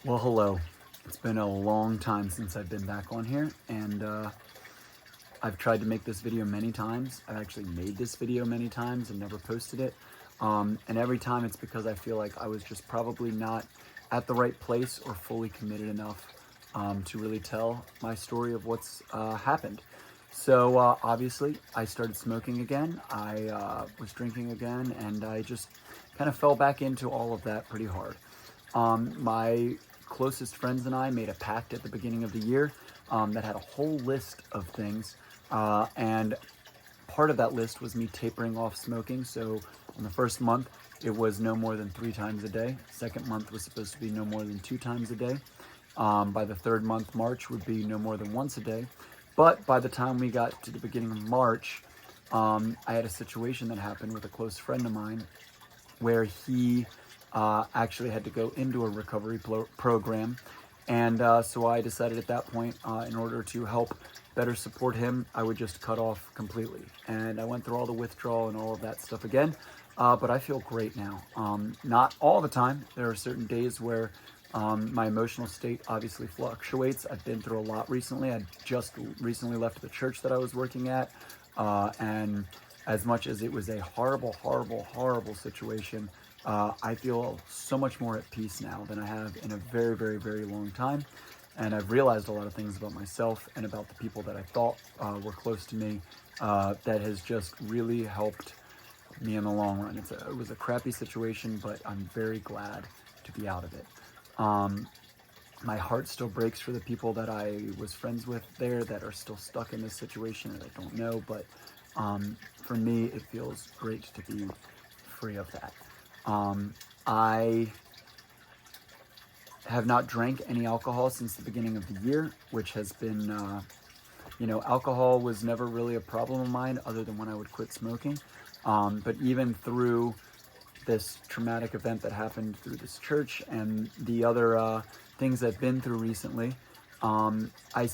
Well, hello. It's been a long time since I've been back on here, and I've tried to make this video many times. I've actually made this video many times and never posted it. And every time it's because I feel like I was just probably not at the right place or fully committed enough to really tell my story of what's happened. So obviously, I started smoking again. I was drinking again, and I just kind of fell back into all of that pretty hard. My closest friends and I made a pact at the beginning of the year that had a whole list of things, and part of that list was me tapering off smoking. So in the first month, it was no more than 3 times a day. Second month was supposed to be no more than 2 times a day. By the third month, March, would be no more than once a day. But by the time we got to the beginning of March, I had a situation that happened with a close friend of mine where he actually had to go into a recovery program. And so I decided at that point, in order to help better support him, I would just cut off completely. And I went through all the withdrawal and all of that stuff again. But I feel great now. Not all the time. There are certain days where my emotional state obviously fluctuates. I've been through a lot recently. I just recently left the church that I was working at. And as much as it was a horrible, horrible, horrible situation, I feel so much more at peace now than I have in a very, very, very long time. And I've realized a lot of things about myself and about the people that I thought were close to me that has just really helped me in the long run. It was a crappy situation, but I'm very glad to be out of it. My heart still breaks for the people that I was friends with there that are still stuck in this situation that I don't know, but for me, it feels great to be free of that. I have not drank any alcohol since the beginning of the year, which has been, alcohol was never really a problem of mine other than when I would quit smoking. But even through this traumatic event that happened through this church and the other things I've been through recently, I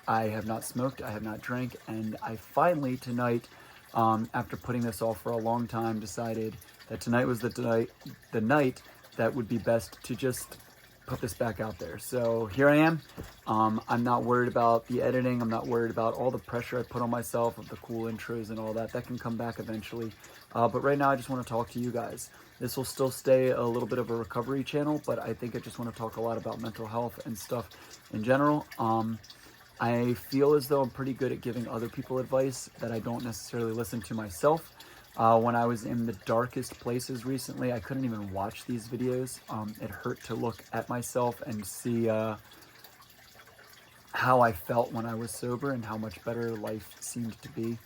have not smoked, I have not drank, and I finally tonight, after putting this off for a long time, decided that tonight was the night that would be best to just put this back out there. So here I am. I'm not worried about the editing. I'm not worried about all the pressure I put on myself of the cool intros and all that. That can come back eventually. But right now I just want to talk to you guys. This will still stay a little bit of a recovery channel, but I think I just want to talk a lot about mental health and stuff in general. I feel as though I'm pretty good at giving other people advice that I don't necessarily listen to myself. When I was in the darkest places recently, I couldn't even watch these videos. It hurt to look at myself and see how I felt when I was sober and how much better life seemed to be.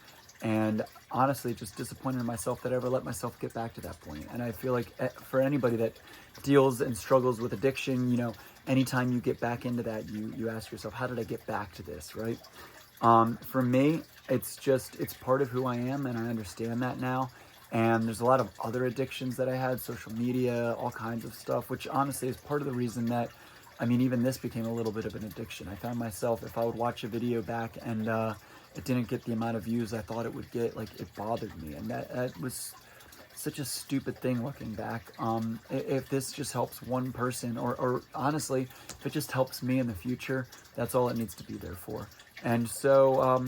And honestly, just disappointed in myself that I ever let myself get back to that point. And I feel like for anybody that deals and struggles with addiction, anytime you get back into that, you ask yourself, how did I get back to this, right? For me, it's part of who I am, and I understand that now. And there's a lot of other addictions that I had, social media, all kinds of stuff, which honestly is part of the reason that, even this became a little bit of an addiction. I found myself, if I would watch a video back and it didn't get the amount of views I thought it would get, it bothered me. And that was such a stupid thing looking back. If this just helps one person, or honestly, if it just helps me in the future, that's all it needs to be there for. And so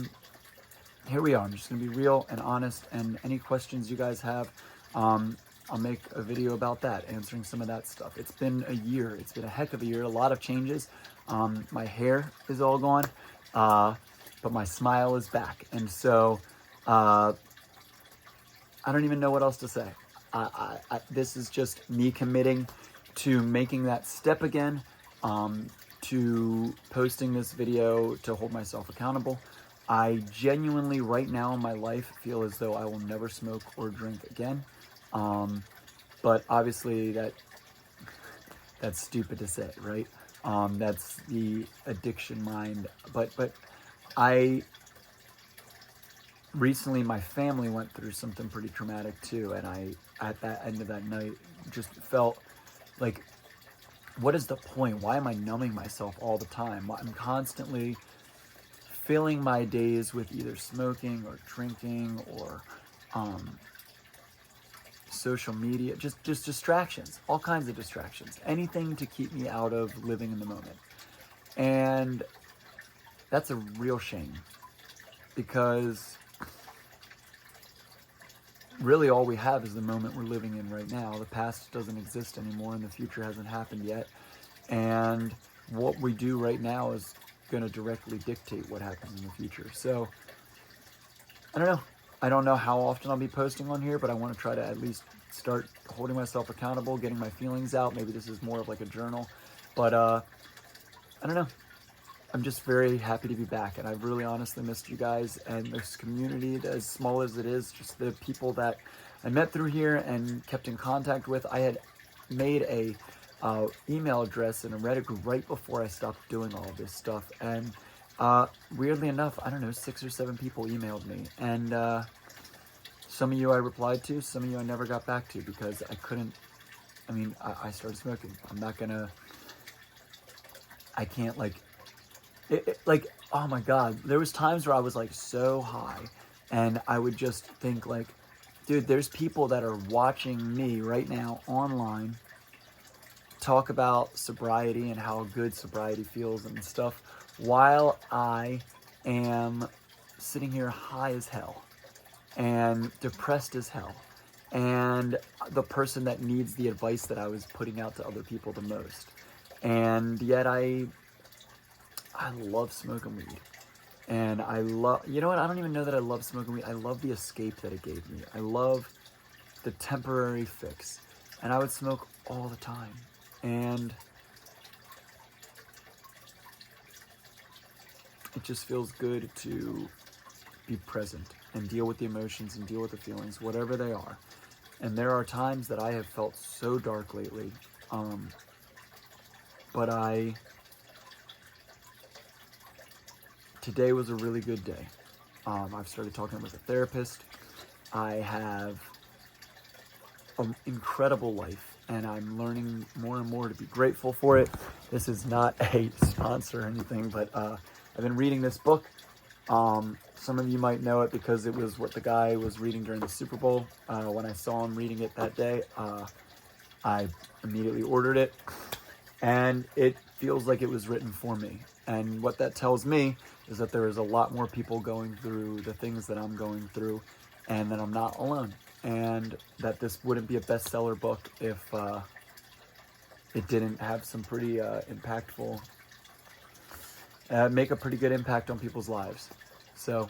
here we are. I'm just going to be real and honest, and any questions you guys have, I'll make a video about that, answering some of that stuff. It's been a year. It's been a heck of a year. A lot of changes. My hair is all gone, but my smile is back. And so I don't even know what else to say. This is just me committing to making that step again, to posting this video to hold myself accountable. I genuinely, right now in my life, feel as though I will never smoke or drink again. But obviously that's stupid to say, right? That's the addiction mind. But recently my family went through something pretty traumatic too. And I, at that end of that night, just felt like, what is the point? Why am I numbing myself all the time? I'm constantly filling my days with either smoking or drinking or social media, just distractions, all kinds of distractions, anything to keep me out of living in the moment. And that's a real shame, because really all we have is the moment we're living in right now. The past doesn't exist anymore, and the future hasn't happened yet. And what we do right now is going to directly dictate what happens in the future. So, I don't know. I don't know how often I'll be posting on here, but I want to try to at least start holding myself accountable, getting my feelings out. Maybe this is more of like a journal. But, I don't know. I'm just very happy to be back, and I've really honestly missed you guys and this community, as small as it is, just the people that I met through here and kept in contact with. I had made a email address in a Reddit group right before I stopped doing all this stuff, and weirdly enough, I don't know, 6 or 7 people emailed me, and some of you I replied to, some of you I never got back to, because I couldn't, I started smoking. I can't, like, oh my God, there was times where I was like so high, and I would just think like, dude, there's people that are watching me right now online talk about sobriety and how good sobriety feels and stuff, while I am sitting here high as hell and depressed as hell, and the person that needs the advice that I was putting out to other people the most. And yet I love smoking weed. And I love, you know what, I don't even know that I love smoking weed. I love the escape that it gave me. I love the temporary fix. And I would smoke all the time. And it just feels good to be present and deal with the emotions and deal with the feelings, whatever they are. And there are times that I have felt so dark lately. But today was a really good day. I've started talking with a therapist. I have an incredible life, and I'm learning more and more to be grateful for it. This is not a sponsor or anything, but I've been reading this book. Some of you might know it because it was what the guy was reading during the Super Bowl. When I saw him reading it that day, I immediately ordered it, and it feels like it was written for me. And what that tells me is that there is a lot more people going through the things that I'm going through, and that I'm not alone. And that this wouldn't be a bestseller book if it didn't have some pretty impactful, make a pretty good impact on people's lives. So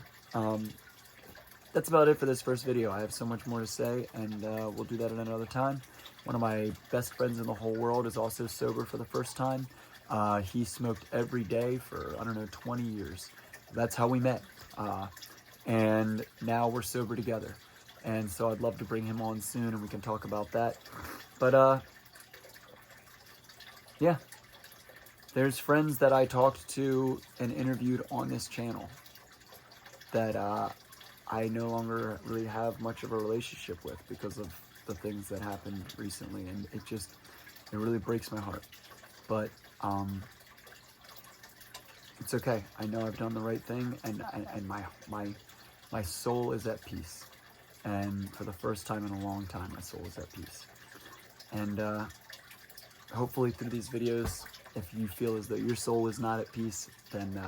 that's about it for this first video. I have so much more to say, and we'll do that at another time. One of my best friends in the whole world is also sober for the first time. He smoked every day for, 20 years. That's how we met. And now we're sober together. And so I'd love to bring him on soon, and we can talk about that. But, yeah. There's friends that I talked to and interviewed on this channel that I no longer really have much of a relationship with because of the things that happened recently. And it really breaks my heart. But it's okay. I know I've done the right thing, and my soul is at peace. And for the first time in a long time, my soul is at peace. And hopefully through these videos, if you feel as though your soul is not at peace, then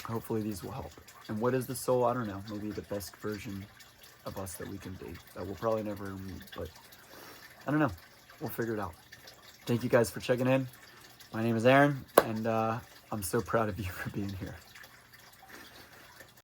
hopefully these will help. And what is the soul? I don't know. Maybe the best version of us that we can be, that we'll probably never meet, but I don't know. We'll figure it out. Thank you guys for checking in. My name is Aaron, and I'm so proud of you for being here.